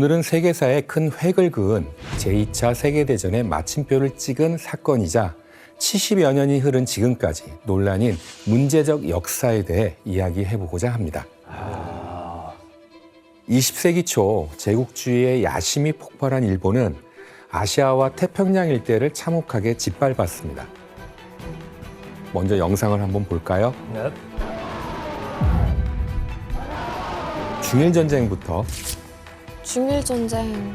오늘은 세계사에 큰 획을 그은 제2차 세계대전의 마침표를 찍은 사건이자 70여 년이 흐른 지금까지 논란인 문제적 역사에 대해 이야기해보고자 합니다. 20세기 초 제국주의의 야심이 폭발한 일본은 아시아와 태평양 일대를 참혹하게 짓밟았습니다. 먼저 영상을 한번 볼까요? 네. 중일전쟁부터 중일전쟁.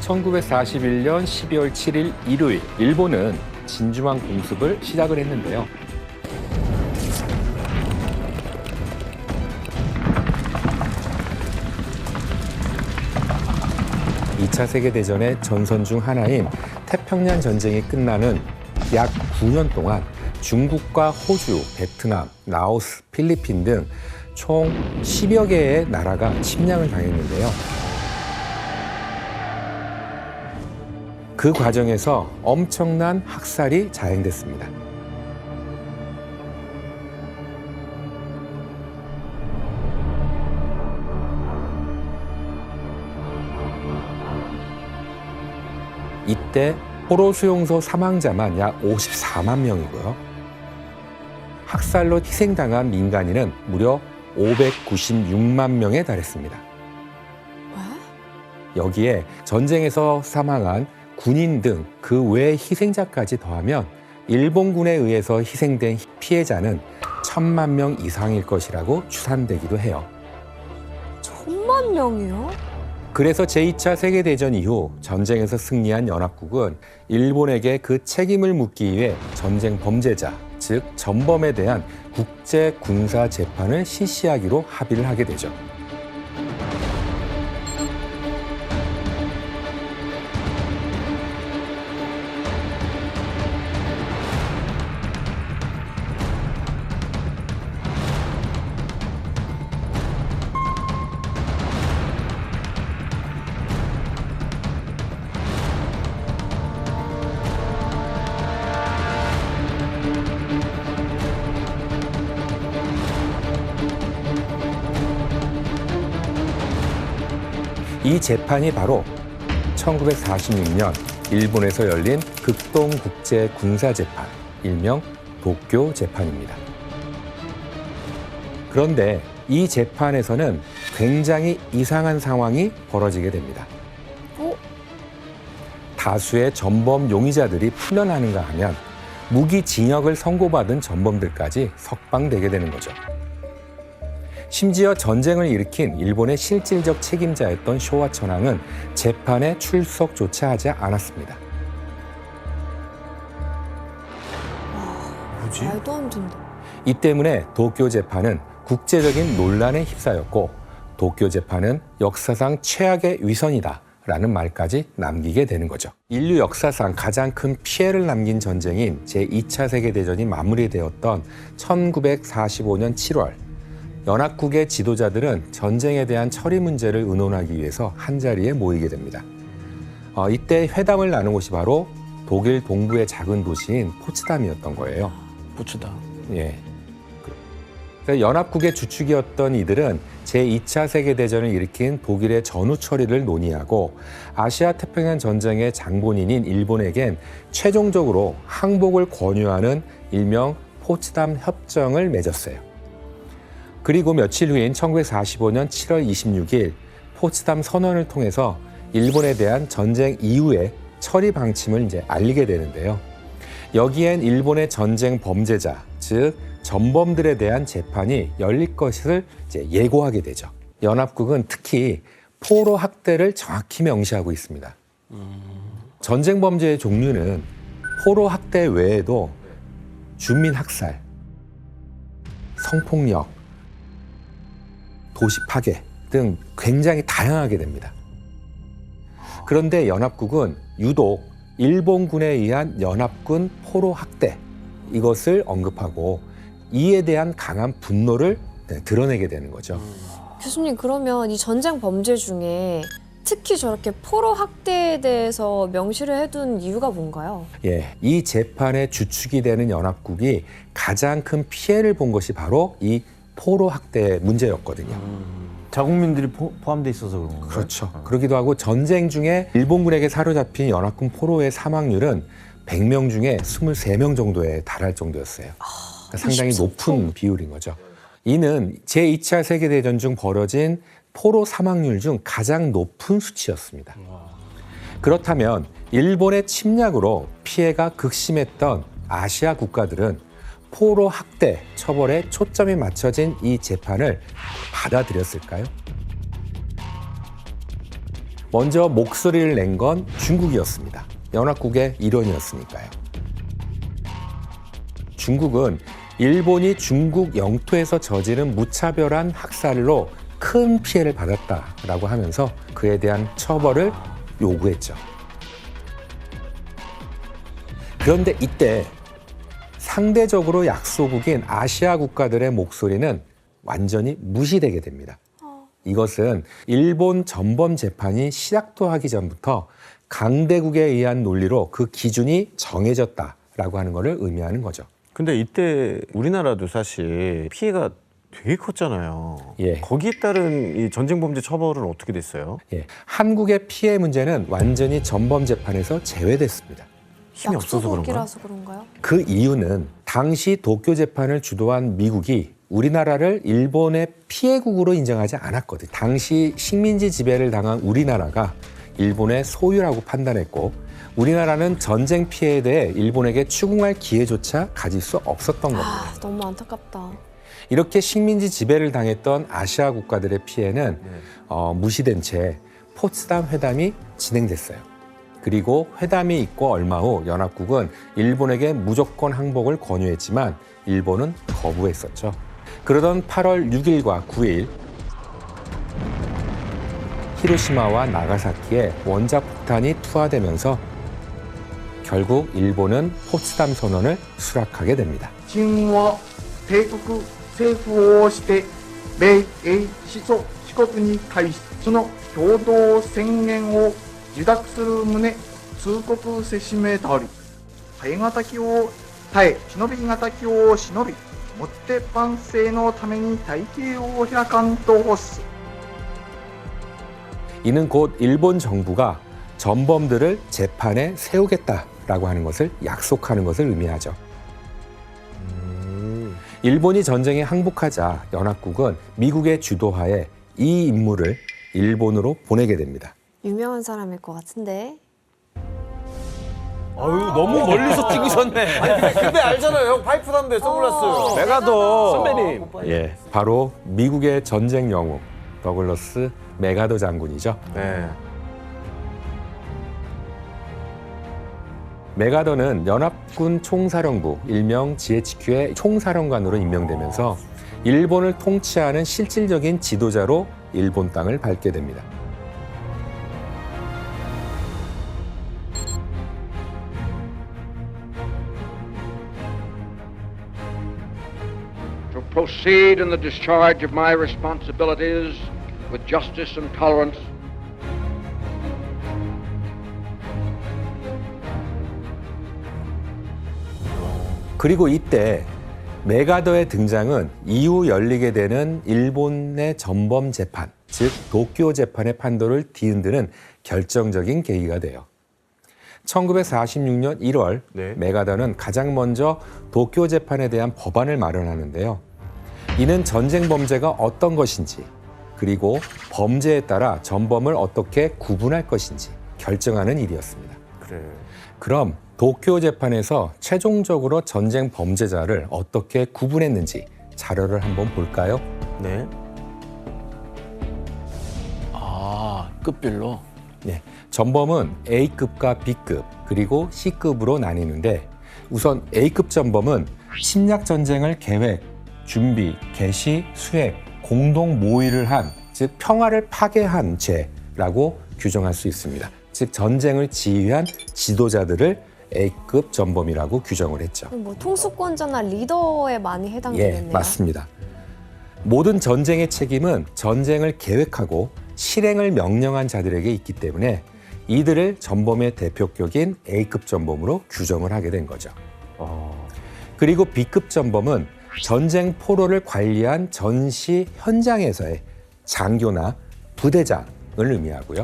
(1941년 12월 7일) 일요일 일본은 진주만 공습을 시작을 했는데요. (2차) 세계대전의 전선 중 하나인 태평양 전쟁이 끝나는 약 9년 동안 중국과 호주, 베트남, 라오스, 필리핀 등 총 10여 개의 나라가 침략을 당했는데요. 그 과정에서 엄청난 학살이 자행됐습니다. 이때 포로 수용소 사망자만 약 54만 명이고요. 학살로 희생당한 민간인은 무려 596만 명에 달했습니다. 여기에 전쟁에서 사망한 군인 등 그 외 희생자까지 더하면 일본군에 의해서 희생된 피해자는 1,000만 명 이상일 것이라고 추산되기도 해요. 1,000만 명이요? 그래서 제2차 세계대전 이후 전쟁에서 승리한 연합국은 일본에게 그 책임을 묻기 위해 전쟁 범죄자, 즉 전범에 대한 국제 군사 재판을 실시하기로 합의를 하게 되죠. 이 재판이 바로 1946년 일본에서 열린 극동국제군사재판, 일명 도쿄 재판입니다. 그런데 이 재판에서는 굉장히 이상한 상황이 벌어지게 됩니다. 다수의 전범 용의자들이 풀려나는가 하면 무기징역을 선고받은 전범들까지 석방되게 되는 거죠. 심지어 전쟁을 일으킨 일본의 실질적 책임자였던 쇼와 천황은 재판에 출석조차 하지 않았습니다. 뭐지? 말도 안 된다. 이 때문에 도쿄 재판은 국제적인 논란에 휩싸였고 도쿄 재판은 역사상 최악의 위선이다 라는 말까지 남기게 되는 거죠. 인류 역사상 가장 큰 피해를 남긴 전쟁인 제2차 세계대전이 마무리되었던 1945년 7월 연합국의 지도자들은 전쟁에 대한 처리 문제를 의논하기 위해서 한자리에 모이게 됩니다. 이때 회담을 나눈 곳이 바로 독일 동부의 작은 도시인 포츠담이었던 거예요. 부추다. 예. 그래서 연합국의 주축이었던 이들은 제2차 세계대전을 일으킨 독일의 전후 처리를 논의하고 아시아 태평양 전쟁의 장본인인 일본에겐 최종적으로 항복을 권유하는 일명 포츠담 협정을 맺었어요. 그리고 며칠 후인 1945년 7월 26일 포츠담 선언을 통해서 일본에 대한 전쟁 이후의 처리 방침을 이제 알리게 되는데요. 여기엔 일본의 전쟁 범죄자, 즉 전범들에 대한 재판이 열릴 것을 이제 예고하게 되죠. 연합국은 특히 포로 학대를 정확히 명시하고 있습니다. 전쟁 범죄의 종류는 포로 학대 외에도 주민 학살, 성폭력, 도시 파괴 등 굉장히 다양하게 됩니다. 그런데 연합국은 유독 일본군에 의한 연합군 포로 학대 이것을 언급하고 이에 대한 강한 분노를 드러내게 되는 거죠. 교수님, 그러면 이 전쟁 범죄 중에 특히 저렇게 포로 학대에 대해서 명시를 해둔 이유가 뭔가요? 예, 이 재판의 주축이 되는 연합국이 가장 큰 피해를 본 것이 바로 이 포로 학대 문제였거든요. 자국민들이 포함돼 있어서 그런 건가요? 그렇죠. 그러기도 하고 전쟁 중에 일본군에게 사로잡힌 연합군 포로의 사망률은 100명 중에 23명 정도에 달할 정도였어요. 그러니까 상당히 24%. 높은 비율인 거죠. 이는 제2차 세계대전 중 벌어진 포로 사망률 중 가장 높은 수치였습니다. 그렇다면 일본의 침략으로 피해가 극심했던 아시아 국가들은 포로 학대 처벌에 초점이 맞춰진 이 재판을 받아들였을까요? 먼저 목소리를 낸 건 중국이었습니다. 연합국의 일원이었으니까요. 중국은 일본이 중국 영토에서 저지른 무차별한 학살로 큰 피해를 받았다라고 하면서 그에 대한 처벌을 요구했죠. 그런데 이때 상대적으로 약소국인 아시아 국가들의 목소리는 완전히 무시되게 됩니다. 이것은 일본 전범 재판이 시작도 하기 전부터 강대국에 의한 논리로 그 기준이 정해졌다라고 하는 것을 의미하는 거죠. 근데 이때 우리나라도 사실 피해가 되게 컸잖아요. 예. 거기에 따른 이 전쟁 범죄 처벌은 어떻게 됐어요? 예, 한국의 피해 문제는 완전히 전범 재판에서 제외됐습니다. 힘이 없어서 그런가요? 약소국이라서 그런가요? 그 이유는 당시 도쿄 재판을 주도한 미국이 우리나라를 일본의 피해국으로 인정하지 않았거든요. 당시 식민지 지배를 당한 우리나라가 일본의 소유라고 판단했고 우리나라는 전쟁 피해에 대해 일본에게 추궁할 기회조차 가질 수 없었던 겁니다. 너무 안타깝다. 이렇게 식민지 지배를 당했던 아시아 국가들의 피해는 무시된 채 포츠담 회담이 진행됐어요. 그리고 회담이 있고 얼마 후 연합국은 일본에게 무조건 항복을 권유했지만 일본은 거부했었죠. 그러던 8월 6일과 9일 히로시마와 나가사키에 원자 폭탄이 투하되면서 결국 일본은 포츠담 선언을 수락하게 됩니다. 清は帝国政府をして米英四祖四国に対しその共同宣言を受諾する旨通告せしめたおり耐え難きを耐え忍び難きを忍びもって万世のために大計を開かんと欲す 이는 곧 일본 정부가 전범들을 재판에 세우겠다라고 하는 것을 약속하는 것을 의미하죠. 일본이 전쟁에 항복하자 연합국은 미국의 주도하에 이 임무를 일본으로 보내게 됩니다. 유명한 사람일 것 같은데. 아유 너무 멀리서 찍으셨네. 아니, 근데 알잖아요 형 파이프 담배 선글라스. 메가더 선배님. 예, 바로 미국의 전쟁 영웅 더글러스 메가더 장군이죠. 네. 메가더는 연합군 총사령부 일명 GHQ의 총사령관으로 임명되면서 일본을 통치하는 실질적인 지도자로 일본 땅을 밟게 됩니다. To proceed in the discharge of my responsibilities with justice and tolerance. 그리고 이때 메가더의 등장은 이후 열리게 되는 일본의 전범 재판, 즉 도쿄 재판의 판도를 뒤흔드는 결정적인 계기가 돼요. 1946년 1월 네. 메가더는 가장 먼저 도쿄 재판에 대한 법안을 마련하는데요. 이는 전쟁 범죄가 어떤 것인지 그리고 범죄에 따라 전범을 어떻게 구분할 것인지 결정하는 일이었습니다. 그래. 그럼 도쿄 재판에서 최종적으로 전쟁 범죄자를 어떻게 구분했는지 자료를 한번 볼까요? 네. 아 급별로. 네, 전범은 A급과 B급 그리고 C급으로 나뉘는데 우선 A급 전범은 침략 전쟁을 계획, 준비, 개시, 수행, 공동 모의를 한, 즉 평화를 파괴한 죄라고 규정할 수 있습니다. 즉 전쟁을 지휘한 지도자들을 A급 전범이라고 규정을 했죠. 뭐 통수권자나 리더에 많이 해당되겠네요. 예, 맞습니다. 모든 전쟁의 책임은 전쟁을 계획하고 실행을 명령한 자들에게 있기 때문에 이들을 전범의 대표격인 A급 전범으로 규정을 하게 된 거죠. 그리고 B급 전범은 전쟁 포로를 관리한 전시 현장에서의 장교나 부대장을 의미하고요.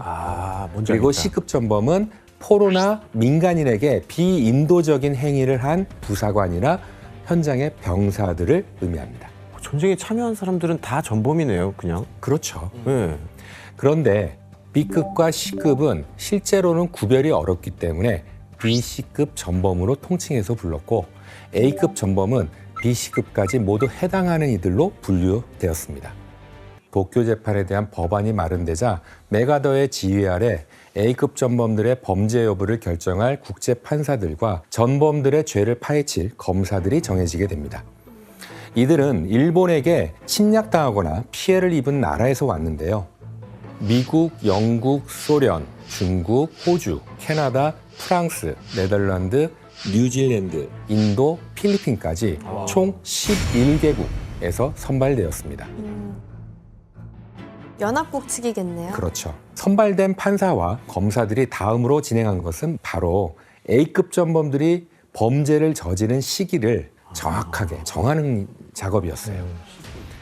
뭔지 그리고 알겠다. C급 전범은 포로나 민간인에게 비인도적인 행위를 한 부사관이나 현장의 병사들을 의미합니다. 전쟁에 참여한 사람들은 다 전범이네요, 그냥. 그렇죠. 네. 그런데 B급과 C급은 실제로는 구별이 어렵기 때문에 B, C급 전범으로 통칭해서 불렀고 A급 전범은 B, C급까지 모두 해당하는 이들로 분류되었습니다. 도쿄 재판에 대한 법안이 마련되자 메가더의 지휘 아래 A급 전범들의 범죄 여부를 결정할 국제 판사들과 전범들의 죄를 파헤칠 검사들이 정해지게 됩니다. 이들은 일본에게 침략당하거나 피해를 입은 나라에서 왔는데요. 미국, 영국, 소련, 중국, 호주, 캐나다, 프랑스, 네덜란드, 뉴질랜드, 인도, 필리핀까지 총 11개국에서 선발되었습니다. 연합국 측이겠네요. 그렇죠. 선발된 판사와 검사들이 다음으로 진행한 것은 바로 A급 전범들이 범죄를 저지른 시기를 정확하게 정하는 작업이었어요.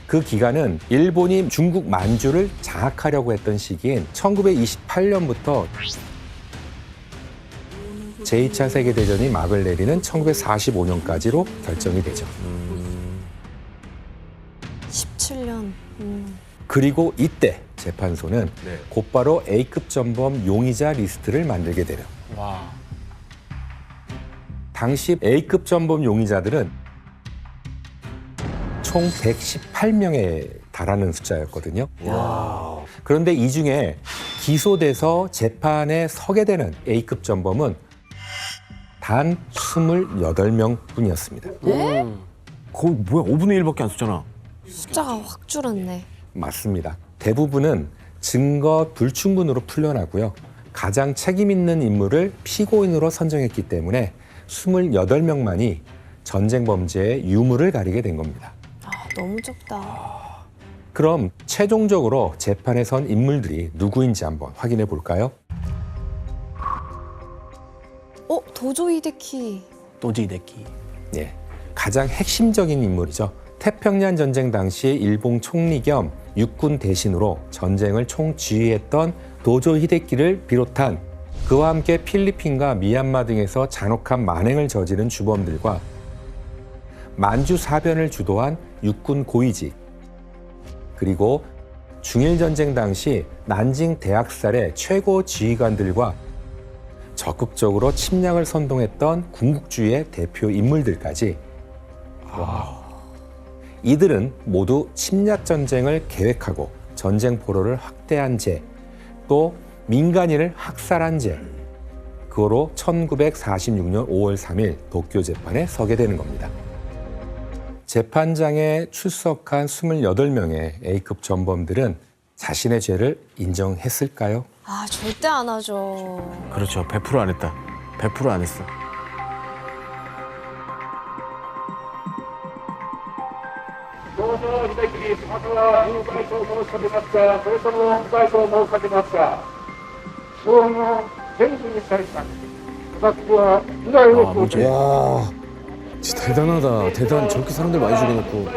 그 기간은 일본이 중국 만주를 장악하려고 했던 시기인 1928년부터 제2차 세계대전이 막을 내리는 1945년까지로 결정이 되죠. 17년. 그리고 이때 재판소는 곧바로 A급 전범 용의자 리스트를 만들게 되려. 당시 A급 전범 용의자들은 총 118명에 달하는 숫자였거든요. 그런데 이 중에 기소돼서 재판에 서게 되는 A급 전범은 단 28명 뿐이었습니다. 거의 뭐야, 5분의 1밖에 안 썼잖아. 숫자가 확 줄었네. 맞습니다. 대부분은 증거 불충분으로 풀려나고요. 가장 책임 있는 인물을 피고인으로 선정했기 때문에 28명만이 전쟁 범죄의 유무를 가리게 된 겁니다. 너무 적다. 그럼 최종적으로 재판에 선 인물들이 누구인지 한번 확인해 볼까요? 도조 히데키. 도지데키. 네, 가장 핵심적인 인물이죠. 태평양 전쟁 당시 일본 총리 겸 육군 대신으로 전쟁을 총지휘했던 도조 히데키를 비롯한 그와 함께 필리핀과 미얀마 등에서 잔혹한 만행을 저지른 주범들과 만주 사변을 주도한 육군 고위직, 그리고 중일전쟁 당시 난징 대학살의 최고 지휘관들과 적극적으로 침략을 선동했던 군국주의의 대표 인물들까지 이들은 모두 침략 전쟁을 계획하고 전쟁 포로를 확대한 죄, 또 민간인을 학살한 죄, 그거로 1946년 5월 3일 도쿄 재판에 서게 되는 겁니다. 재판장에 출석한 28명의 A급 전범들은 자신의 죄를 인정했을까요? 절대 안 하죠. 그렇죠. 100% 안 했다. 100% 안 했어. 와, 진짜 대단하다. 저렇게 사람들 많이 죽여놓고.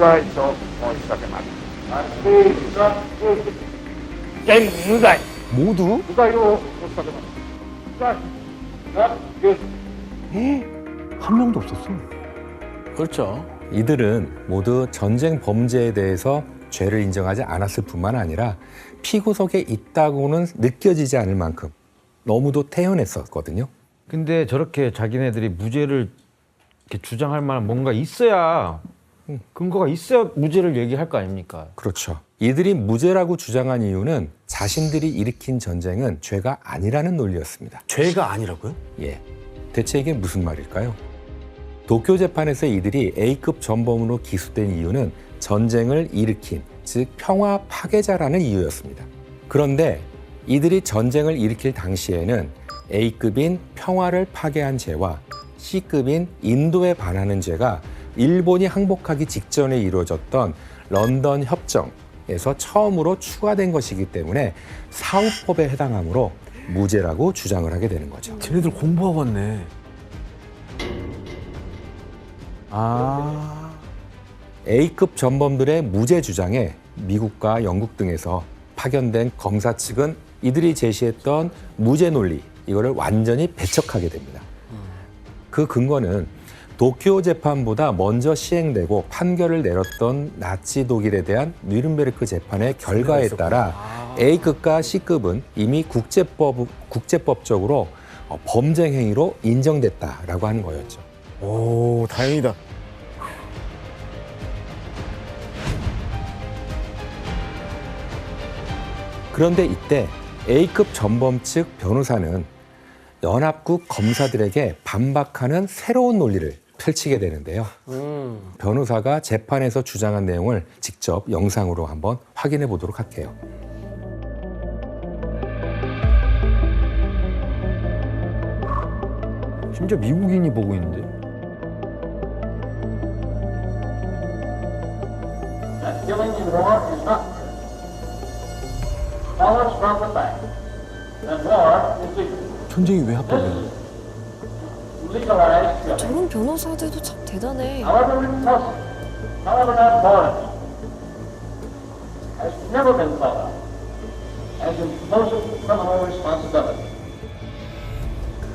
罪と申し立てます。全無罪。 모두? 無罪を申し立てます。罪が許す。 한 명도 없었어. 그렇죠. 이들은 모두 전쟁 범죄에 대해서 죄를 인정하지 않았을 뿐만 아니라 피구석에 있다고는 느껴지지 않을 만큼 너무도 태연했었거든요. 근데 저렇게 자기네들이 무죄를 이렇게 주장할 만한 뭔가 있어야 근거가 있어야 무죄를 얘기할 거 아닙니까? 그렇죠. 이들이 무죄라고 주장한 이유는 자신들이 일으킨 전쟁은 죄가 아니라는 논리였습니다. 죄가 아니라고요? 예. 대체 이게 무슨 말일까요? 도쿄 재판에서 이들이 A급 전범으로 기소된 이유는 전쟁을 일으킨, 즉 평화 파괴자라는 이유였습니다. 그런데 이들이 전쟁을 일으킬 당시에는 A급인 평화를 파괴한 죄와 C급인 인도에 반하는 죄가 일본이 항복하기 직전에 이루어졌던 런던 협정에서 처음으로 추가된 것이기 때문에 사후법에 해당하므로 무죄라고 주장을 하게 되는 거죠. 쟤네들 공부하고 왔네. A급 전범들의 무죄 주장에 미국과 영국 등에서 파견된 검사 측은 이들이 제시했던 무죄 논리, 이거를 완전히 배척하게 됩니다. 그 근거는 도쿄 재판보다 먼저 시행되고 판결을 내렸던 나치 독일에 대한 뉘른베르크 재판의 결과에 따라 A급과 C급은 이미 국제법적으로 범죄 행위로 인정됐다라고 하는 거였죠. 오, 다행이다. 그런데 이때 A급 전범 측 변호사는 연합국 검사들에게 반박하는 새로운 논리를 펼치게 되는데요. 변호사가 재판에서 주장한 내용을 직접 영상으로 한번 확인해 보도록 할게요. 심지어 미국인이 보고 있는데. that killing in war is not good. Tell us from the fact that war is legal. 전쟁이 왜 합법이야? Legalize killing. 저런 변호사들도 참 대단해. However repulsive, however not boring, has never been thought of as imposing criminal responsibility.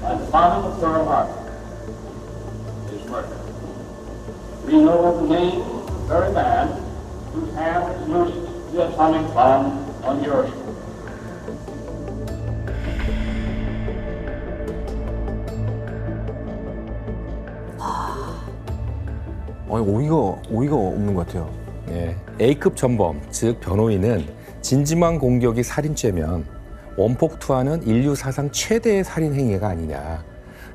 By the bombing of Pearl Harbor is murder. We know the name of the very man whose hand loosed the atomic bomb on Hiroshima. 아니, 오이가 없는 것 같아요. 네, A급 전범, 즉 변호인은 진지만 공격이 살인죄면 원폭투하는 인류 사상 최대의 살인 행위가 아니냐.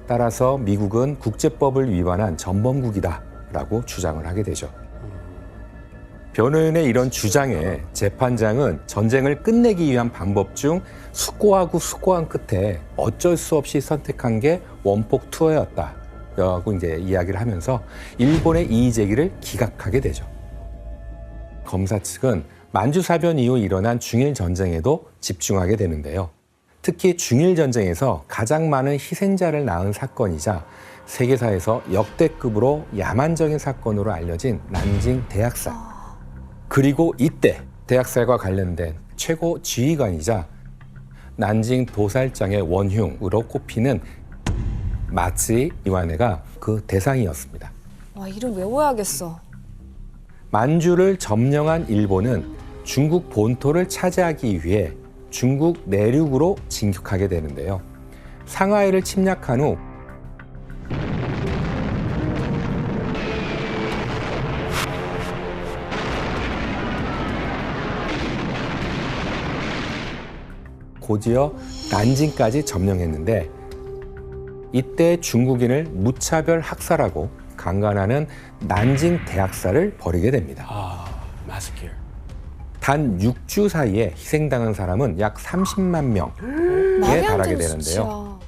따라서 미국은 국제법을 위반한 전범국이다라고 주장을 하게 되죠. 변호인의 이런 주장에 재판장은 전쟁을 끝내기 위한 방법 중 숙고한 끝에 어쩔 수 없이 선택한 게 원폭 투어였다라고 이제 이야기를 하면서 일본의 이의 제기를 기각하게 되죠. 검사 측은 만주사변 이후 일어난 중일 전쟁에도 집중하게 되는데요. 특히 중일 전쟁에서 가장 많은 희생자를 낳은 사건이자 세계사에서 역대급으로 야만적인 사건으로 알려진 난징 대학살. 그리고 이때 대학살과 관련된 최고 지휘관이자 난징 도살장의 원흉으로 꼽히는 마츠이 이와네가 그 대상이었습니다. 와, 이름 외워야겠어. 만주를 점령한 일본은 중국 본토를 차지하기 위해 중국 내륙으로 진격하게 되는데요. 상하이를 침략한 후 곧이어 난징까지 점령했는데 이때 중국인을 무차별 학살하고 강간하는 난징 대학살을 벌이게 됩니다. 마스키어. 단 6주 사이에 희생당한 사람은 약 30만 명에 말이 안 달하게 되는 되는데요. 수치야.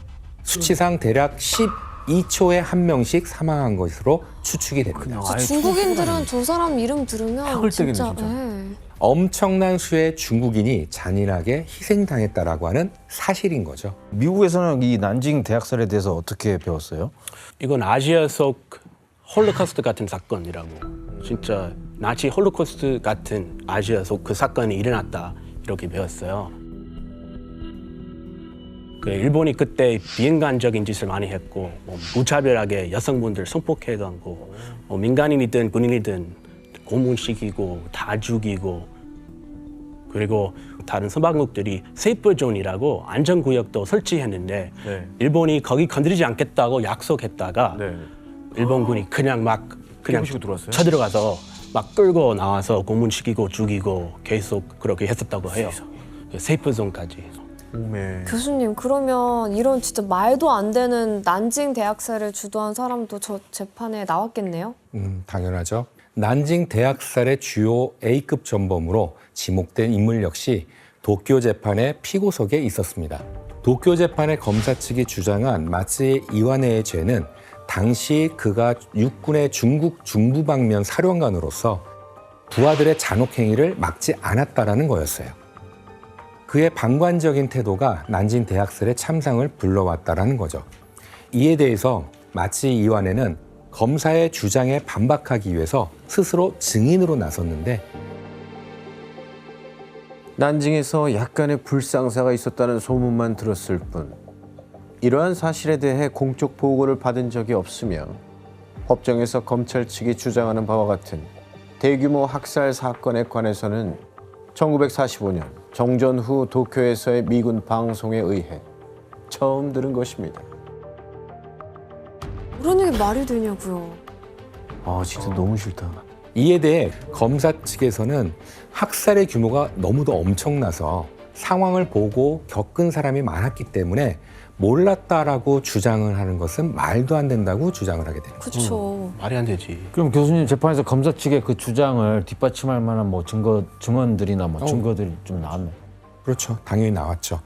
수치상 대략 12초에 한 명씩 사망한 것으로 추측이 됩니다. 진짜 중국인들은 저 사람 이름 들으면 팍을 때겠네, 진짜. 진짜. 예. 엄청난 수의 중국인이 잔인하게 희생당했다라고 하는 사실인 거죠. 미국에서는 이 난징 대학살에 대해서 어떻게 배웠어요? 이건 아시아 속 홀로코스트 같은 사건이라고. 진짜 나치 홀로코스트 같은 아시아 속 그 사건이 일어났다 이렇게 배웠어요. 그 일본이 그때 비인간적인 짓을 많이 했고 무차별하게 여성분들 성폭행하고 민간인이든 군인이든 고문시키고 다 죽이고 그리고 다른 서방국들이 세이프 존이라고 안전구역도 설치했는데 네. 일본이 거기 건드리지 않겠다고 약속했다가 네. 일본군이 그냥 깨부시고 들어왔어요? 쳐들어가서 막 끌고 나와서 고문시키고 죽이고 계속 그렇게 했었다고 해요. 세이프 존까지. 오메. 교수님, 그러면 이런 진짜 말도 안 되는 난징 대학살을 주도한 사람도 저 재판에 나왔겠네요? 당연하죠. 난징 대학살의 주요 A급 전범으로 지목된 인물 역시 도쿄 재판의 피고석에 있었습니다. 도쿄 재판의 검사 측이 주장한 마츠이 이와네의 죄는 당시 그가 육군의 중국 중부 방면 사령관으로서 부하들의 잔혹 행위를 막지 않았다라는 거였어요. 그의 방관적인 태도가 난징 대학살의 참상을 불러왔다라는 거죠. 이에 대해서 마치 이완회는 검사의 주장에 반박하기 위해서 스스로 증인으로 나섰는데 난징에서 약간의 불상사가 있었다는 소문만 들었을 뿐 이러한 사실에 대해 공적 보고를 받은 적이 없으며 법정에서 검찰 측이 주장하는 바와 같은 대규모 학살 사건에 관해서는 1945년 정전 후 도쿄에서의 미군 방송에 의해 처음 들은 것입니다. 그런 얘기 말이 되냐고요. 아 진짜 너무 싫다. 이에 대해 검사 측에서는 학살의 규모가 너무도 엄청나서 상황을 보고 겪은 사람이 많았기 때문에 몰랐다라고 주장을 하는 것은 말도 안 된다고 주장을 하게 됩니다. 그렇죠. 말이 안 되지. 그럼 교수님 재판에서 검사 측의 그 주장을 뒷받침할 만한 뭐 증언들이나 뭐 증거들이 좀 나왔나요? 그렇죠. 당연히 나왔죠.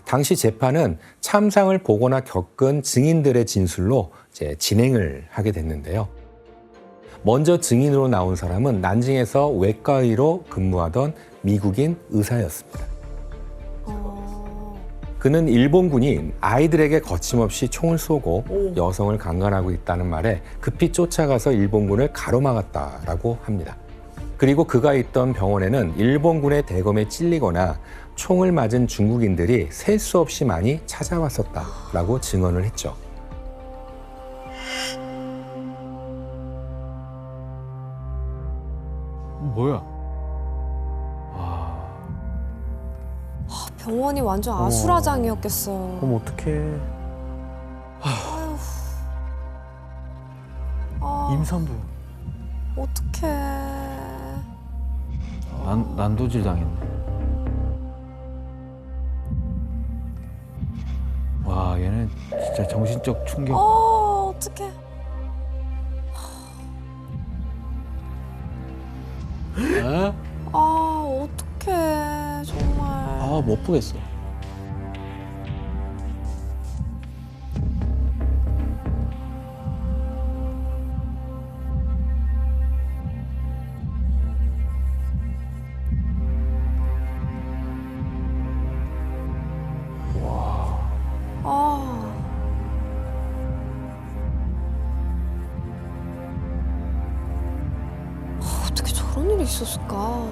당시 재판은 참상을 보거나 겪은 증인들의 진술로 이제 진행을 하게 됐는데요. 먼저 증인으로 나온 사람은 난징에서 외과의로 근무하던 미국인 의사였습니다. 그는 일본군이 아이들에게 거침없이 총을 쏘고 여성을 강간하고 있다는 말에 급히 쫓아가서 일본군을 가로막았다라고 합니다. 그리고 그가 있던 병원에는 일본군의 대검에 찔리거나 총을 맞은 중국인들이 셀 수 없이 많이 찾아왔었다라고 증언을 했죠. 뭐야? 병원이 완전 아수라장이었겠어요. 그럼 어떡해. 임산부. 어떡해. 난도질 당했네. 와, 얘는 진짜 정신적 충격. 어떡해. 에? 어떡해. 정말. 못 보겠어. 어떻게 저런 일이 있었을까?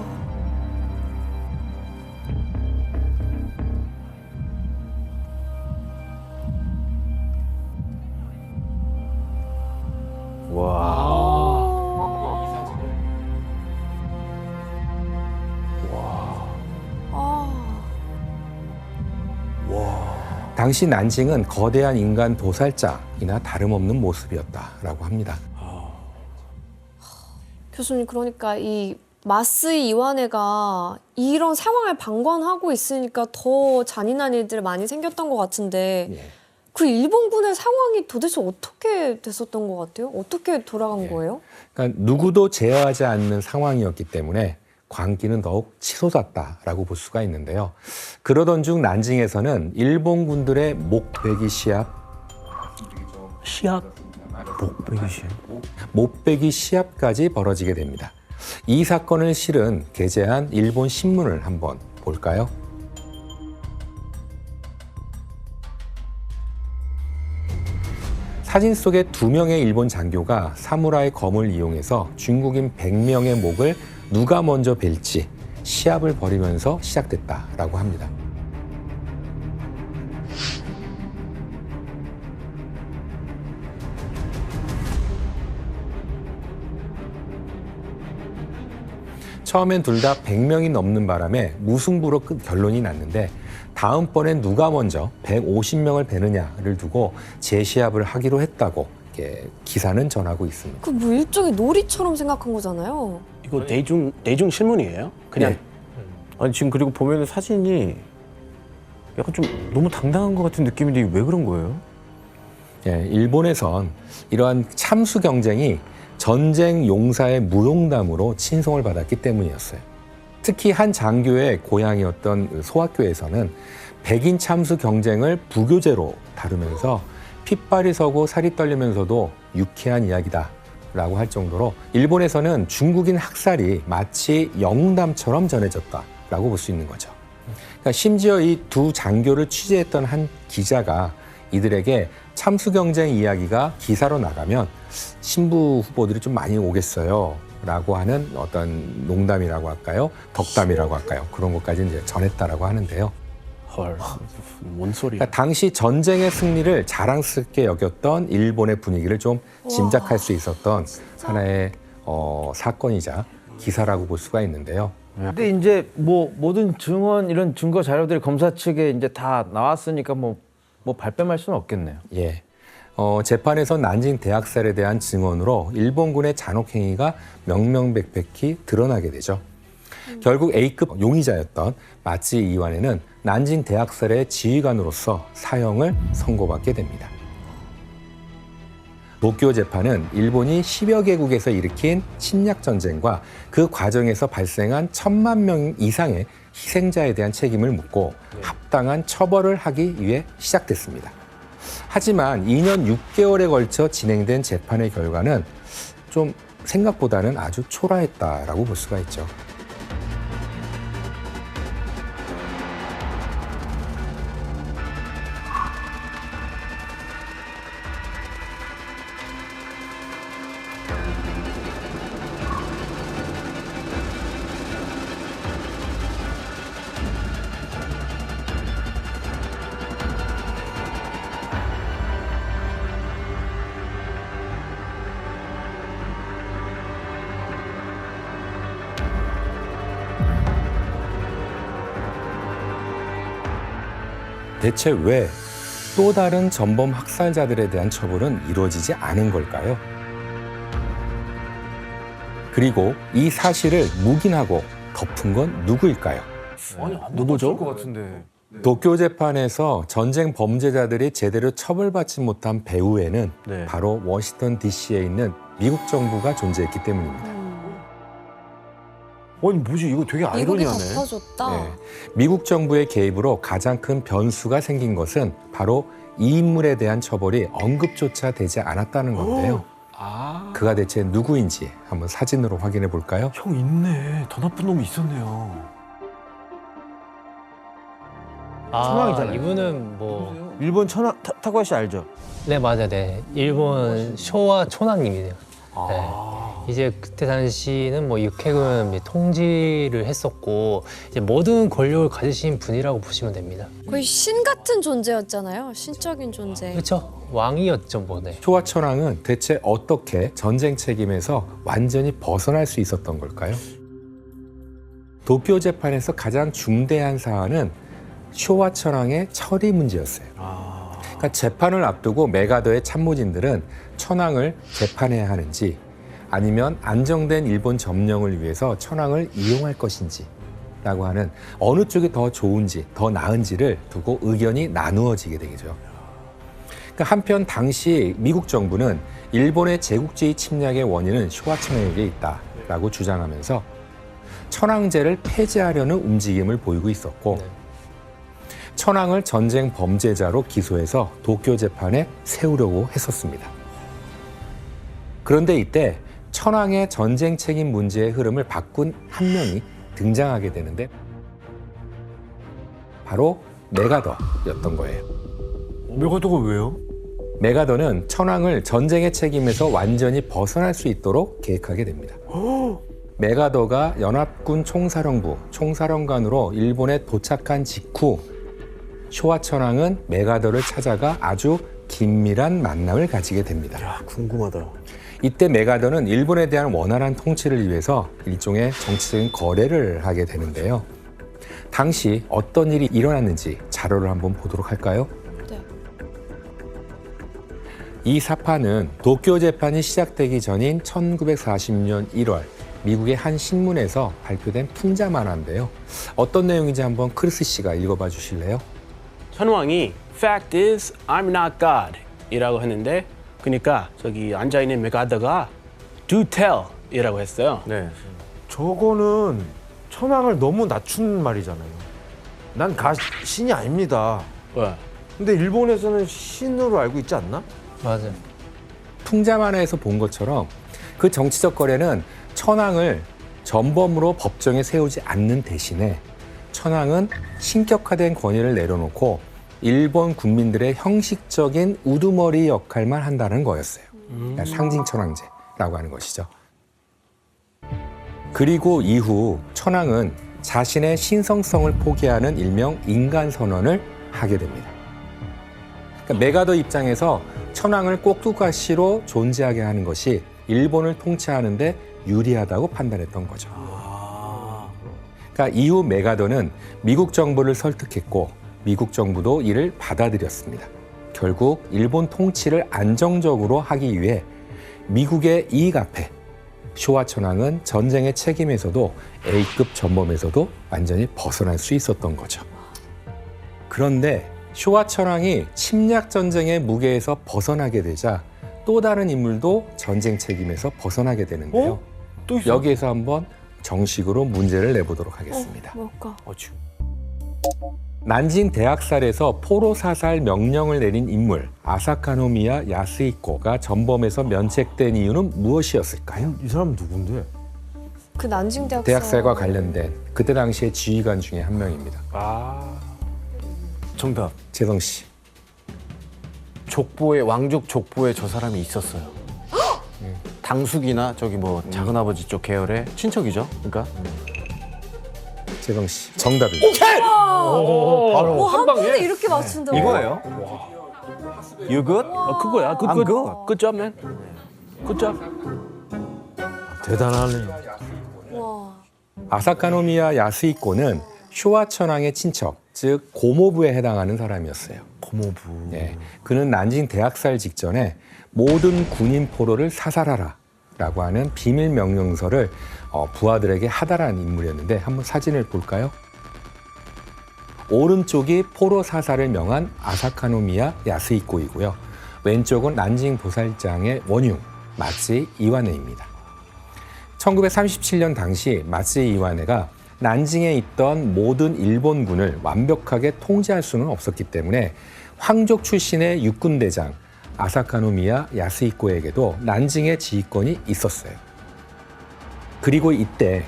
당시 난징은 거대한 인간 도살장이나 다름없는 모습이었다라고 합니다. 교수님, 그러니까 이 마쓰이 이완회가 이런 상황을 방관하고 있으니까 더 잔인한 일들이 많이 생겼던 것 같은데 예. 그 일본군의 상황이 도대체 어떻게 됐었던 것 같아요? 어떻게 돌아간 거예요? 그러니까 누구도 제어하지 않는 상황이었기 때문에 광기는 더욱 치솟았다라고 볼 수가 있는데요. 그러던 중 난징에서는 일본군들의 목베기 시합, 못베기 시합까지 벌어지게 됩니다. 이 사건을 실은 게재한 일본 신문을 한번 볼까요? 사진 속에 2명의 일본 장교가 사무라이 검을 이용해서 중국인 100명의 목을 누가 먼저 벨지 시합을 벌이면서 시작됐다라고 합니다. 처음엔 둘 다 100명이 넘는 바람에 무승부로 결론이 났는데 다음번엔 누가 먼저 150명을 베느냐를 두고 재시합을 하기로 했다고 기사는 전하고 있습니다. 그 뭐 일종의 놀이처럼 생각한 거잖아요. 이거 대중 신문이에요? 그냥 네. 아니 지금 그리고 보면 사진이 약간 좀 너무 당당한 것 같은 느낌인데 왜 그런 거예요? 예, 일본에선 이러한 참수 경쟁이 전쟁 용사의 무용담으로 칭송을 받았기 때문이었어요. 특히 한 장교의 고향이었던 소학교에서는 백인 참수 경쟁을 부교재로 다루면서 핏발이 서고 살이 떨리면서도 유쾌한 이야기다라고 할 정도로 일본에서는 중국인 학살이 마치 영웅담처럼 전해졌다라고 볼 수 있는 거죠. 그러니까 심지어 이 두 장교를 취재했던 한 기자가 이들에게 참수 경쟁 이야기가 기사로 나가면 신부 후보들이 좀 많이 오겠어요. 라고 하는 어떤 농담이라고 할까요? 덕담이라고 할까요? 그런 것까지 이제 전했다라고 하는데요. 헐, 뭔 소리야? 그러니까 당시 전쟁의 승리를 자랑스럽게 여겼던 일본의 분위기를 좀 짐작할 수 있었던 하나의 사건이자 기사라고 볼 수가 있는데요. 근데 이제 뭐 모든 증언 이런 증거 자료들이 검사 측에 이제 다 나왔으니까 뭐 발뺌할 수는 없겠네요. 예. 재판에서 난징 대학살에 대한 증언으로 일본군의 잔혹행위가 명명백백히 드러나게 되죠. 결국 A급 용의자였던 마츠이 이완에는 난징 대학살의 지휘관으로서 사형을 선고받게 됩니다. 도쿄 재판은 일본이 10여 개국에서 일으킨 침략 전쟁과 그 과정에서 발생한 1,000만 명 이상의 희생자에 대한 책임을 묻고 합당한 처벌을 하기 위해 시작됐습니다. 하지만 2년 6개월에 걸쳐 진행된 재판의 결과는 좀 생각보다는 아주 초라했다라고 볼 수가 있죠. 대체 왜 또 다른 전범 학살자들에 대한 처벌은 이루어지지 않은 걸까요? 그리고 이 사실을 묵인하고 덮은 건 누구일까요? 누구죠? 것 같은데. 도쿄 재판에서 전쟁 범죄자들이 제대로 처벌받지 못한 배후에는 네. 바로 워싱턴 DC에 있는 미국 정부가 존재했기 때문입니다. 아니 뭐지 이거 되게 미국이 아이러니하네. 덮어줬다. 네. 미국 정부의 개입으로 가장 큰 변수가 생긴 것은 바로 이 인물에 대한 처벌이 언급조차 되지 않았다는 건데요. 그가 대체 누구인지 한번 사진으로 확인해 볼까요? 형 있네. 더 나쁜 놈이 있었네요. 천황이잖아요. 이분은 뭐, 일본 천황 타쿠야시 알죠? 네 맞아요, 네 일본 쇼와 초나님이세요. 네. 이제 그때 당시는 뭐 육해군 통지를 했었고 이제 모든 권력을 가지신 분이라고 보시면 됩니다. 거의 신 같은 존재였잖아요. 신적인 존재. 그렇죠, 왕이었죠, 뭐. 네. 쇼와 천황은 대체 어떻게 전쟁 책임에서 완전히 벗어날 수 있었던 걸까요? 도쿄 재판에서 가장 중대한 사안은 쇼와 천황의 처리 문제였어요. 그러니까 재판을 앞두고 메가더의 참모진들은 천황을 재판해야 하는지 아니면 안정된 일본 점령을 위해서 천황을 이용할 것인지 라고 하는 어느 쪽이 더 좋은지 더 나은지를 두고 의견이 나누어지게 되죠. 그러니까 한편 당시 미국 정부는 일본의 제국주의 침략의 원인은 쇼와 천황에게 있다라고 주장하면서 천황제를 폐지하려는 움직임을 보이고 있었고 천황을 전쟁 범죄자로 기소해서 도쿄 재판에 세우려고 했었습니다. 그런데 이때 천황의 전쟁 책임 문제의 흐름을 바꾼 한 명이 등장하게 되는데 바로 메가더였던 거예요. 메가더가 왜요? 메가더는 천황을 전쟁의 책임에서 완전히 벗어날 수 있도록 계획하게 됩니다. 메가더가 연합군 총사령부 총사령관으로 일본에 도착한 직후 쇼와 천황은 메가더를 찾아가 아주 긴밀한 만남을 가지게 됩니다. 야, 궁금하다. 이때 메가더는 일본에 대한 원활한 통치를 위해서 일종의 정치적인 거래를 하게 되는데요. 당시 어떤 일이 일어났는지 자료를 한번 보도록 할까요? 네. 이 사파는 도쿄 재판이 시작되기 전인 1940년 1월 미국의 한 신문에서 발표된 풍자 만화인데요. 어떤 내용인지 한번 크리스 씨가 읽어봐 주실래요? 천왕이 Fact is, I'm not God 이라고 했는데 그러니까 저기 앉아있는 메가더가 Do tell 이라고 했어요. 네. 저거는 천황을 너무 낮춘 말이잖아요. 난 신이 아닙니다. 왜? 근데 일본에서는 신으로 알고 있지 않나? 맞아요. 풍자 만화에서 본 것처럼 그 정치적 거래는 천황을 전범으로 법정에 세우지 않는 대신에 천황은 신격화된 권위를 내려놓고 일본 국민들의 형식적인 우두머리 역할만 한다는 거였어요. 그러니까 상징 천황제라고 하는 것이죠. 그리고 이후 천황은 자신의 신성성을 포기하는 일명 인간 선언을 하게 됩니다. 그러니까 메가더 입장에서 천황을 꼭두가시로 존재하게 하는 것이 일본을 통치하는데 유리하다고 판단했던 거죠. 그러니까 이후 메가더는 미국 정부를 설득했고 미국 정부도 이를 받아들였습니다. 결국 일본 통치를 안정적으로 하기 위해 미국의 이익 앞에 쇼와 천황은 전쟁의 책임에서도 A급 전범에서도 완전히 벗어날 수 있었던 거죠. 그런데 쇼와 천황이 침략 전쟁의 무게에서 벗어나게 되자 또 다른 인물도 전쟁 책임에서 벗어나게 되는데요. 또 있어? 여기에서 한번 정식으로 문제를 내보도록 하겠습니다. 뭘까? 지금. 난징 대학살에서 포로 사살 명령을 내린 인물 아사카노미야 야스히코가 전범에서 면책된 이유는 무엇이었을까요? 이 사람 누군데? 그 난징 대학살. 대학살과 관련된 그때 당시의 지휘관 중에 한 명입니다. 정답. 재성 씨. 족보에 왕족 족보에 저 사람이 있었어요. 당숙이나 저기 뭐 작은 아버지 쪽 계열의 친척이죠. 그러니까 재성 씨. 정답입니다. 바로 한 번에 이렇게 맞춘다고? 이거예요. You good? 그거야. I'm good. Good job, man. Good job. 대단하네. 와. 아사카노미야 야스히코는 쇼와 천황의 친척, 즉 고모부에 해당하는 사람이었어요. 고모부. 예, 그는 난징 대학살 직전에 모든 군인 포로를 사살하라라고 하는 비밀 명령서를 부하들에게 하달한 인물이었는데 한번 사진을 볼까요? 오른쪽이 포로 사살을 명한 아사카노미야 야스히코이고요. 왼쪽은 난징 보살장의 원흉 마츠이 이와네입니다. 1937년 당시 마츠이 이와네가 난징에 있던 모든 일본군을 완벽하게 통제할 수는 없었기 때문에 황족 출신의 육군대장 아사카노미야 야스히코에게도 난징의 지휘권이 있었어요. 그리고 이때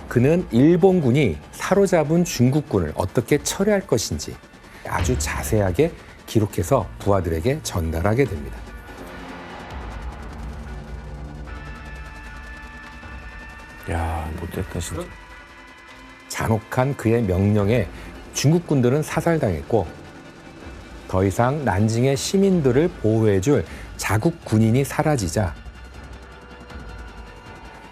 그는 일본군이 사로잡은 중국군을 어떻게 처리할 것인지 아주 자세하게 기록해서 부하들에게 전달하게 됩니다. 야, 못됐다 진짜. 잔혹한 그의 명령에 중국군들은 사살당했고 더 이상 난징의 시민들을 보호해줄 자국 군인이 사라지자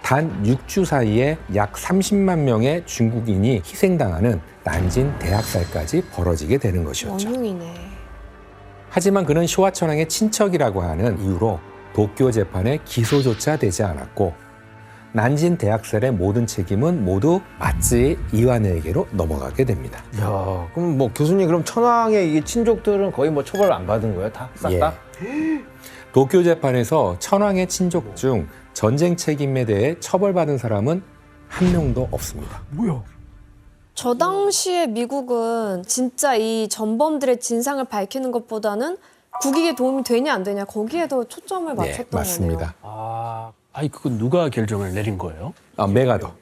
단 6주 사이에 약 30만 명의 중국인이 희생당하는 난징 대학살까지 벌어지게 되는 것이었죠. 원흉이네. 하지만 그는 쇼와 천황의 친척이라고 하는 이유로 도쿄 재판에 기소조차 되지 않았고 난징 대학살의 모든 책임은 모두 마츠이 이와네에게로 넘어가게 됩니다. 야, 그럼 뭐 교수님 그럼 천황의 이 친족들은 거의 뭐 처벌을 안 받은 거예요? 다? 싹 다? 도쿄 재판에서 천황의 친족 중 전쟁 책임에 대해 처벌받은 사람은 한 명도 없습니다. 뭐야? 저 당시에 미국은 진짜 이 전범들의 진상을 밝히는 것보다는 국익에 도움이 되냐 안 되냐 거기에 더 초점을 맞췄던 맞습니다. 아니 그거 누가 결정을 내린 거예요? 메가더를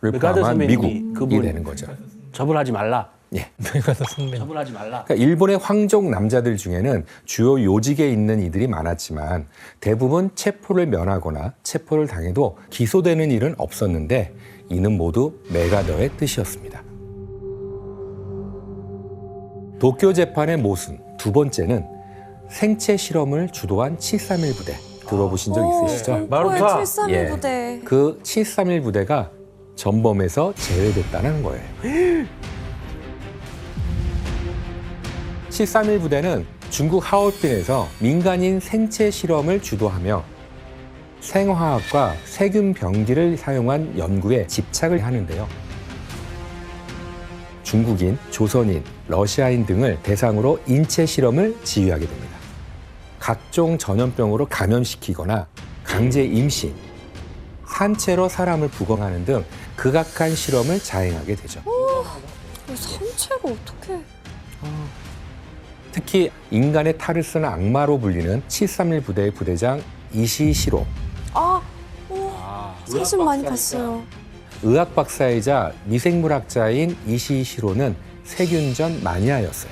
메가더 포함한 선배님이 미국이 그분 되는 거죠. 처벌하지 말라. 예. 메가더 선배님. 처벌하지 말라. 그러니까 일본의 황족 남자들 중에는 주요 요직에 있는 이들이 많았지만 대부분 체포를 면하거나 체포를 당해도 기소되는 일은 없었는데 이는 모두 메가더의 뜻이었습니다. 도쿄 재판의 모순 두 번째는 생체 실험을 주도한 731 부대 들어보신 적 있으시죠? 마루타. 731 예. 부대. 그 731 부대가 전범에서 제외됐다는 거예요. 731 부대는 중국 하얼빈에서 민간인 생체 실험을 주도하며 생화학과 세균 병기를 사용한 연구에 집착을 하는데요. 중국인, 조선인, 러시아인 등을 대상으로 인체 실험을 지휘하게 됩니다. 각종 전염병으로 감염시키거나 강제 임신, 산채로 사람을 부검하는 등 극악한 실험을 자행하게 되죠. 산채가 어떻게? 특히 인간의 탈을 쓰는 악마로 불리는 731 부대의 부대장 이시시로. 사진 많이 봤어요. 의학 박사이자 미생물학자인 이시시로는 세균전 마니아였어요.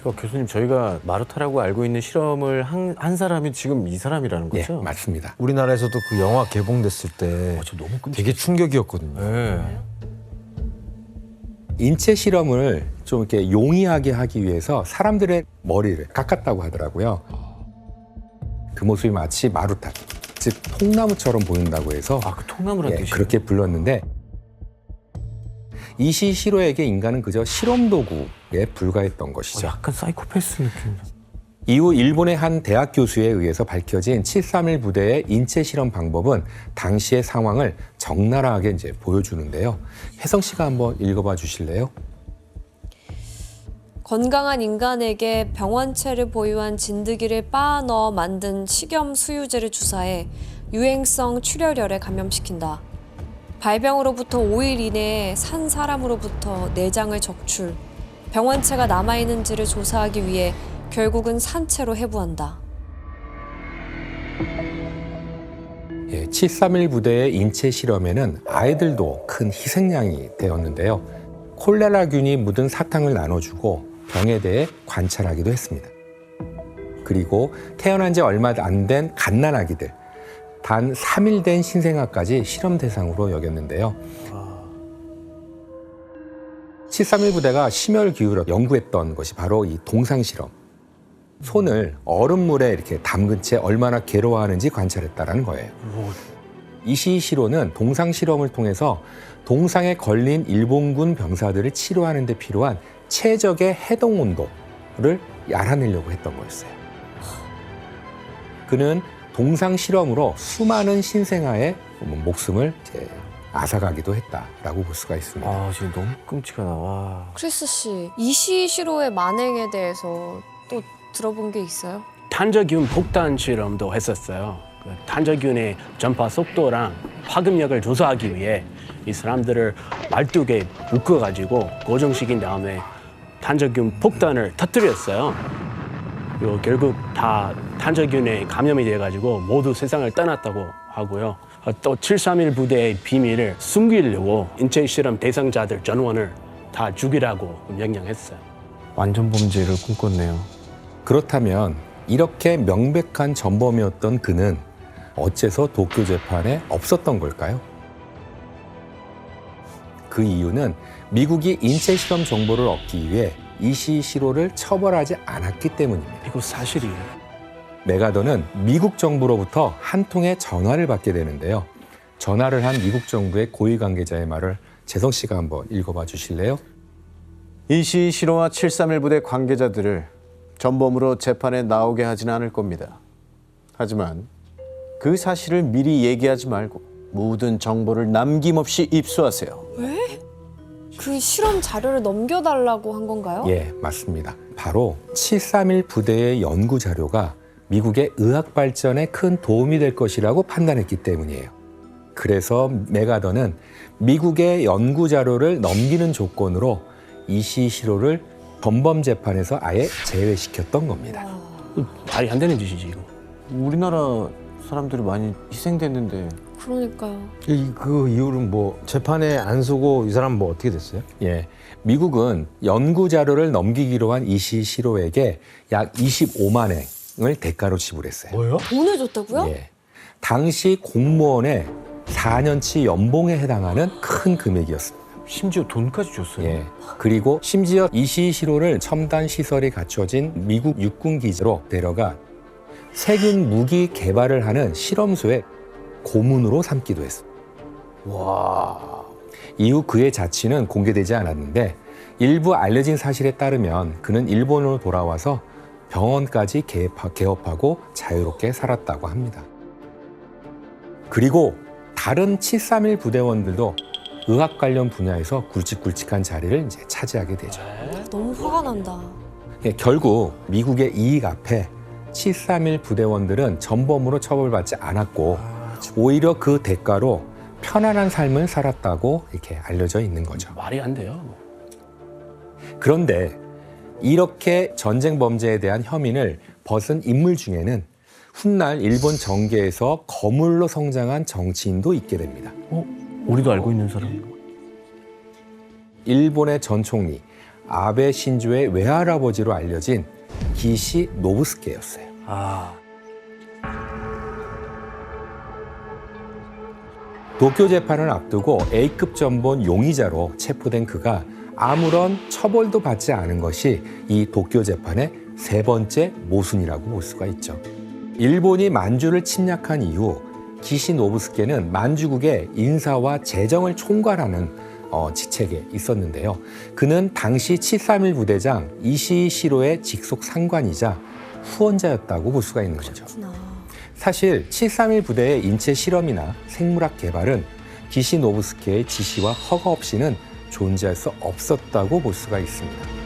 그러니까 교수님 저희가 마루타라고 알고 있는 실험을 한 사람이 지금 이 사람이라는 예, 거죠? 맞습니다. 우리나라에서도 그 영화 개봉됐을 때 되게 충격이었거든요. 네. 인체 실험을 좀 이렇게 용이하게 하기 위해서 사람들의 머리를 깎았다고 하더라고요. 그 모습이 마치 마루타, 즉 통나무처럼 보인다고 해서 그 통나무란 예, 뜻이에요? 그렇게 불렀는데 이시시로에게 인간은 그저 실험 도구에 불과했던 것이죠. 약간 사이코패스 느낌. 이후 일본의 한 대학 교수에 의해서 밝혀진 731 부대의 인체 실험 방법은 당시의 상황을 적나라하게 이제 보여주는데요. 혜성 씨가 한번 읽어봐 주실래요? 건강한 인간에게 병원체를 보유한 진드기를 빻아 넣어 만든 식염 수유제를 주사해 유행성 출혈열에 감염시킨다. 발병으로부터 5일 이내에 산 사람으로부터 내장을 적출, 병원체가 남아있는지를 조사하기 위해 결국은 산채로 해부한다. 예, 731 부대의 인체 실험에는 아이들도 큰 희생양이 되었는데요. 콜레라균이 묻은 사탕을 나눠주고 병에 대해 관찰하기도 했습니다. 그리고 태어난 지 얼마 안 된 갓난아기들, 단 3일 된 신생아까지 실험 대상으로 여겼는데요. 731 부대가 심혈 기울여 연구했던 것이 바로 이 동상 실험. 손을 얼음물에 이렇게 담근 채 얼마나 괴로워하는지 관찰했다라는 거예요. 이시시로는 동상 실험을 통해서 동상에 걸린 일본군 병사들을 치료하는 데 필요한 최적의 해동 온도를 알아내려고 했던 거였어요. 그는 동상 실험으로 수많은 신생아의 목숨을 이제 앗아가기도 했다라고 볼 수가 있습니다. 지금 너무 끔찍하다. 와. 크리스 씨, 이시시로의 만행에 대해서 또 들어본 게 있어요? 탄저균 폭탄 실험도 했었어요. 그 탄저균의 전파 속도랑 파급력을 조사하기 위해 이 사람들을 말뚝에 묶어가지고 고정시킨 다음에 탄저균 폭탄을 터뜨렸어요. 그리고 결국 다 탄저균에 감염이 돼가지고 모두 세상을 떠났다고 하고요. 또 731 부대의 비밀을 숨기려고 인체 실험 대상자들 전원을 다 죽이라고 명령했어요. 완전 범죄를 꿈꿨네요. 그렇다면 이렇게 명백한 전범이었던 그는 어째서 도쿄 재판에 없었던 걸까요? 그 이유는 미국이 인체 실험 정보를 얻기 위해 이시시로를 처벌하지 않았기 때문입니다. 이거 사실이에요. 메가더는 미국 정부로부터 한 통의 전화를 받게 되는데요. 전화를 한 미국 정부의 고위 관계자의 말을 재성 씨가 한번 읽어봐 주실래요? 이시시로와 731 부대 관계자들을 전범으로 재판에 나오게 하지는 않을 겁니다. 하지만 그 사실을 미리 얘기하지 말고 모든 정보를 남김없이 입수하세요. 왜? 그 실험 자료를 넘겨달라고 한 건가요? 예, 맞습니다. 바로 731 부대의 연구 자료가 미국의 의학 발전에 큰 도움이 될 것이라고 판단했기 때문이에요. 그래서 메가더는 미국의 연구 자료를 넘기는 조건으로 이시시로를 전범 재판에서 아예 제외시켰던 겁니다. 말이 안 되는 짓이지 이거. 우리나라 사람들이 많이 희생됐는데. 그러니까요. 그 이후로는 뭐 재판에 안 서고 이 사람 뭐 어떻게 됐어요? 예, 미국은 연구 자료를 넘기기로 한 이시시로에게 약 25만 엔을 대가로 지불했어요. 뭐요? 돈을 줬다고요? 예, 당시 공무원의 4년치 연봉에 해당하는 큰 금액이었습니다. 심지어 돈까지 줬어요. 예, 그리고 심지어 이시시로를 첨단 시설이 갖춰진 미국 육군 기지로 데려가 세균 무기 개발을 하는 실험소에 고문으로 삼기도 했습니다. 와. 이후 그의 자취는 공개되지 않았는데 일부 알려진 사실에 따르면 그는 일본으로 돌아와서 병원까지 개업하고 자유롭게 살았다고 합니다. 그리고 다른 731 부대원들도 의학 관련 분야에서 굵직굵직한 자리를 이제 차지하게 되죠. 너무 화가 난다. 예, 결국 미국의 이익 앞에 731 부대원들은 전범으로 처벌받지 않았고 오히려 그 대가로 편안한 삶을 살았다고 이렇게 알려져 있는 거죠. 말이 안 돼요. 그런데 이렇게 전쟁 범죄에 대한 혐의를 벗은 인물 중에는 훗날 일본 정계에서 거물로 성장한 정치인도 있게 됩니다. 우리도 알고 있는 사람. 일본의 전 총리 아베 신조의 외할아버지로 알려진 기시 노부스케였어요. 도쿄 재판을 앞두고 A급 전본 용의자로 체포된 그가 아무런 처벌도 받지 않은 것이 이 도쿄 재판의 세 번째 모순이라고 볼 수가 있죠. 일본이 만주를 침략한 이후 기시 노부스케는 만주국의 인사와 재정을 총괄하는 직책에 있었는데요. 그는 당시 731 부대장 이시이 시로의 직속 상관이자 후원자였다고 볼 수가 있는 거죠. 사실 731 부대의 인체 실험이나 생물학 개발은 기시 노부스케의 지시와 허가 없이는 존재할 수 없었다고 볼 수가 있습니다.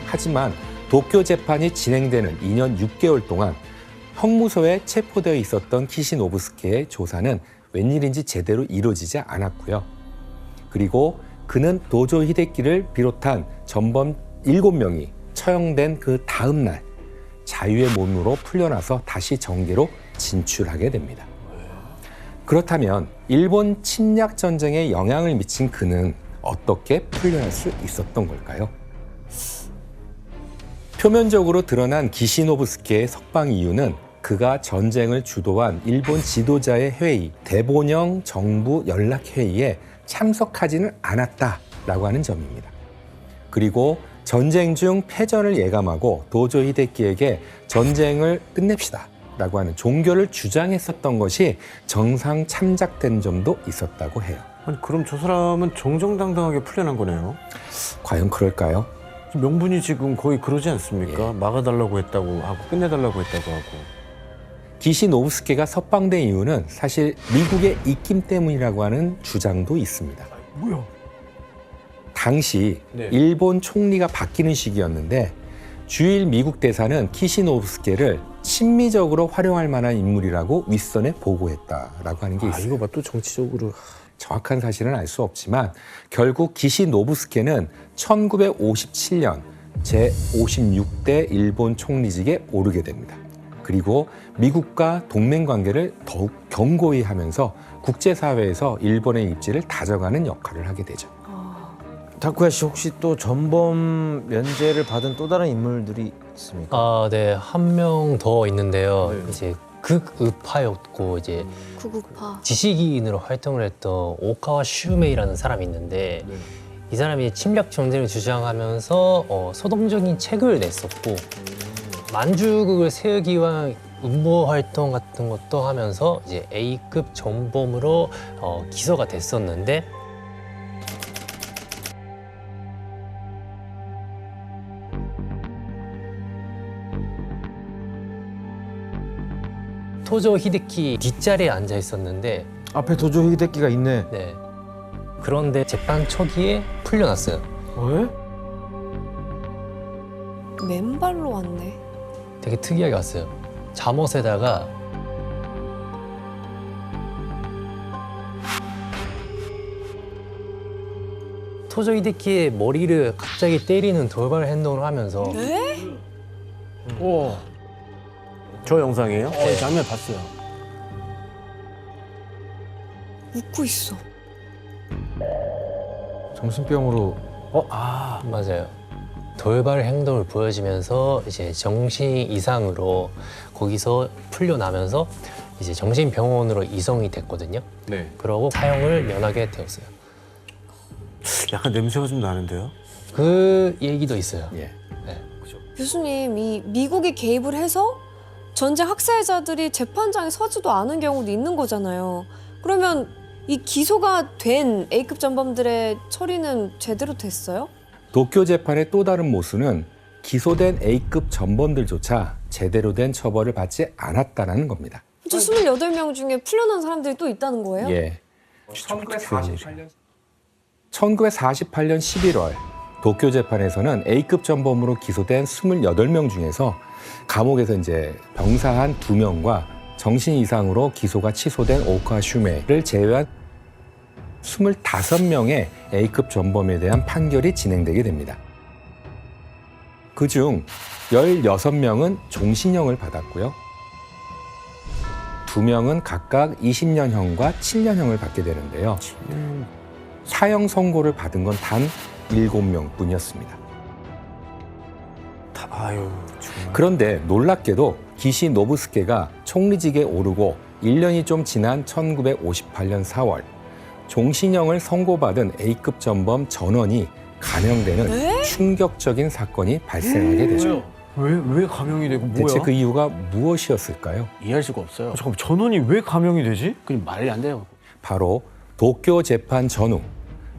하지만 도쿄 재판이 진행되는 2년 6개월 동안 형무소에 체포되어 있었던 기시 노부스케의 조사는 웬일인지 제대로 이루어지지 않았고요. 그리고 그는 도조 히데키를 비롯한 전범 7명이 처형된 그 다음 날 자유의 몸으로 풀려나서 다시 정계로 진출하게 됩니다. 그렇다면 일본 침략 전쟁에 영향을 미친 그는 어떻게 풀려날 수 있었던 걸까요? 표면적으로 드러난 기시 노부스케의 석방 이유는 그가 전쟁을 주도한 일본 지도자의 회의, 대본영 정부 연락회의에 참석하지는 않았다라고 하는 점입니다. 그리고 전쟁 중 패전을 예감하고 도조 히데키에게 전쟁을 끝냅시다 라고 하는 종교를 주장했었던 것이 정상 참작된 점도 있었다고 해요. 아니, 그럼 저 사람은 정정당당하게 풀려난 거네요. 과연 그럴까요? 명분이 지금 거의 그러지 않습니까? 막아달라고 했다고 하고 끝내달라고 했다고 하고. 기시 노부스케가 석방된 이유는 사실 미국의 입김 때문이라고 하는 주장도 있습니다. 뭐야? 당시 일본 총리가 바뀌는 시기였는데 주일 미국 대사는 기시 노부스케를 친미적으로 활용할 만한 인물이라고 윗선에 보고했다라고 하는 게 있어요. 이거 봐, 또 정치적으로. 정확한 사실은 알 수 없지만 결국 기시 노부스케는 1957년 제56대 일본 총리직에 오르게 됩니다. 그리고 미국과 동맹 관계를 더욱 견고히 하면서 국제사회에서 일본의 입지를 다져가는 역할을 하게 되죠. 다쿠야 씨 혹시 또 전범 면제를 받은 또 다른 인물들이 있습니까? 네, 한 명 더 있는데요. 이제 극우파였고 이제 구국파. 지식인으로 활동을 했던 오카와 슈메이라는 사람이 있는데 이 사람이 침략 전쟁을 주장하면서 소동적인 책을 냈었고 만주국을 세우기 위한 음모 활동 같은 것도 하면서 이제 A급 전범으로 기소가 됐었는데 도조 히데키 뒷자리에 앉아 있었는데 앞에 도조 히데키가 있네. 네. 그런데 재판 초기에 풀려났어요. 왜? 맨발로 왔네. 되게 특이하게 왔어요. 잠옷에다가 도조 히데키의 머리를 갑자기 때리는 돌발 행동을 하면서 저 영상이에요? 장면 봤어요. 웃고 있어. 정신병으로 맞아요. 돌발 행동을 보여주면서 이제 정신 이상으로 거기서 풀려나면서 이제 정신병원으로 이송이 됐거든요. 네. 그러고 사형을 면하게 되었어요. 약간 냄새가 좀 나는데요? 그 얘기도 있어요. 예. 교수님, 이 미국이 개입을 해서 전쟁 학살자들이 재판장에 서지도 않은 경우도 있는 거잖아요. 그러면 이 기소가 된 A급 전범들의 처리는 제대로 됐어요? 도쿄 재판의 또 다른 모순은 기소된 A급 전범들조차 제대로 된 처벌을 받지 않았다는 겁니다. 저 28명 중에 풀려난 사람들이 또 있다는 거예요? 예. 1948년 11월 도쿄 재판에서는 A급 전범으로 기소된 28명 중에서 감옥에서 이제 병사한 2명과 정신 이상으로 기소가 취소된 오카 슈메를 제외한 25명의 A급 전범에 대한 판결이 진행되게 됩니다. 그중 16명은 종신형을 받았고요. 2명은 각각 20년형과 7년형을 받게 되는데요. 사형 선고를 받은 건 단 7명 뿐이었습니다. 아유, 정말. 그런데 놀랍게도 기시 노부스케가 총리직에 오르고 1년이 좀 지난 1958년 4월 종신형을 선고받은 A급 전범 전원이 감형되는 충격적인 사건이 발생하게 되죠. 왜 감형이 되고 뭐야? 대체 그 이유가 무엇이었을까요? 이해할 수가 없어요. 잠깐만, 전원이 왜 감형이 되지? 그냥 말이 안 돼요. 바로 도쿄 재판 전후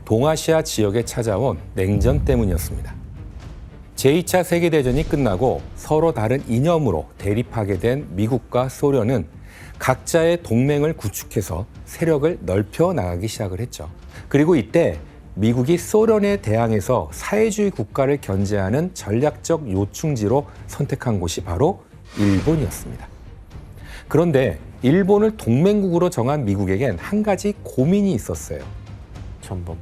동아시아 지역에 찾아온 냉전 때문이었습니다. 제2차 세계대전이 끝나고 서로 다른 이념으로 대립하게 된 미국과 소련은 각자의 동맹을 구축해서 세력을 넓혀 나가기 시작을 했죠. 그리고 이때 미국이 소련에 대항해서 사회주의 국가를 견제하는 전략적 요충지로 선택한 곳이 바로 일본이었습니다. 그런데 일본을 동맹국으로 정한 미국에겐 한 가지 고민이 있었어요. 전범.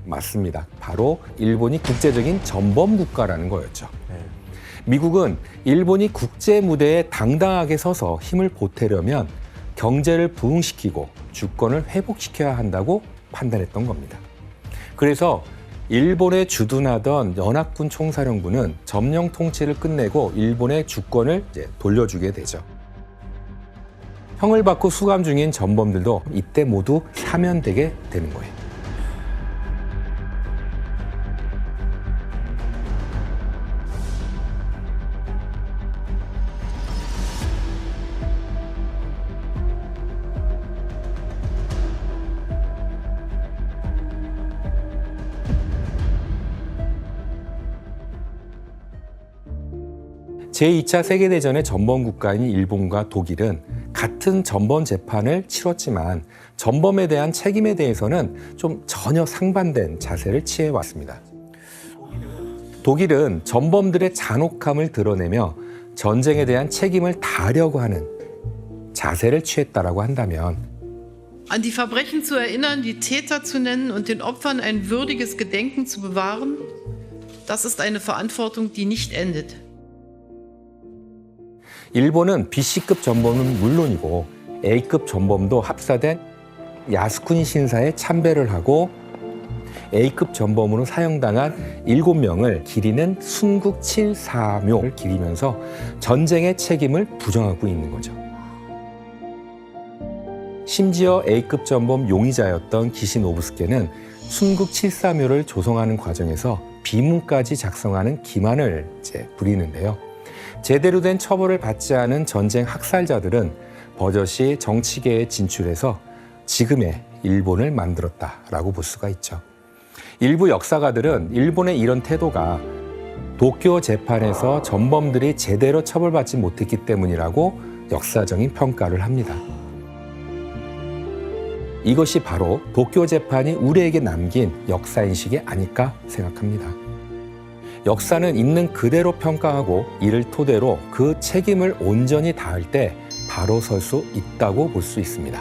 맞습니다. 바로 일본이 국제적인 전범 국가라는 거였죠. 미국은 일본이 국제 무대에 당당하게 서서 힘을 보태려면 경제를 부흥시키고 주권을 회복시켜야 한다고 판단했던 겁니다. 그래서 일본에 주둔하던 연합군 총사령부는 점령 통치를 끝내고 일본의 주권을 이제 돌려주게 되죠. 형을 받고 수감 중인 전범들도 이때 모두 사면되게 되는 거예요. 제2차 세계대전의 전범 국가인 일본과 독일은 같은 전범 재판을 치렀지만 전범에 대한 책임에 대해서는 좀 전혀 상반된 자세를 취해왔습니다. 독일은 전범들의 잔혹함을 드러내며 전쟁에 대한 책임을 다하려고 하는 자세를 취했다라고 한다면 An die Verbrechen zu erinnern, die Täter zu nennen und den Opfern ein würdiges Gedenken zu bewahren, das ist eine Verantwortung, die nicht endet. 일본은 B급 전범은 물론이고 A급 전범도 합사된 야스쿠니 신사에 참배를 하고 A급 전범으로 사형당한 7명을 기리는 순국 7사묘를 기리면서 전쟁의 책임을 부정하고 있는 거죠. 심지어 A급 전범 용의자였던 기시 노부스케는 순국 7사묘를 조성하는 과정에서 비문까지 작성하는 기만을 부리는데요. 제대로 된 처벌을 받지 않은 전쟁 학살자들은 버젓이 정치계에 진출해서 지금의 일본을 만들었다라고 볼 수가 있죠. 일부 역사가들은 일본의 이런 태도가 도쿄 재판에서 전범들이 제대로 처벌받지 못했기 때문이라고 역사적인 평가를 합니다. 이것이 바로 도쿄 재판이 우리에게 남긴 역사인식이 아닐까 생각합니다. 역사는 있는 그대로 평가하고 이를 토대로 그 책임을 온전히 다할 때 바로 설 수 있다고 볼 수 있습니다.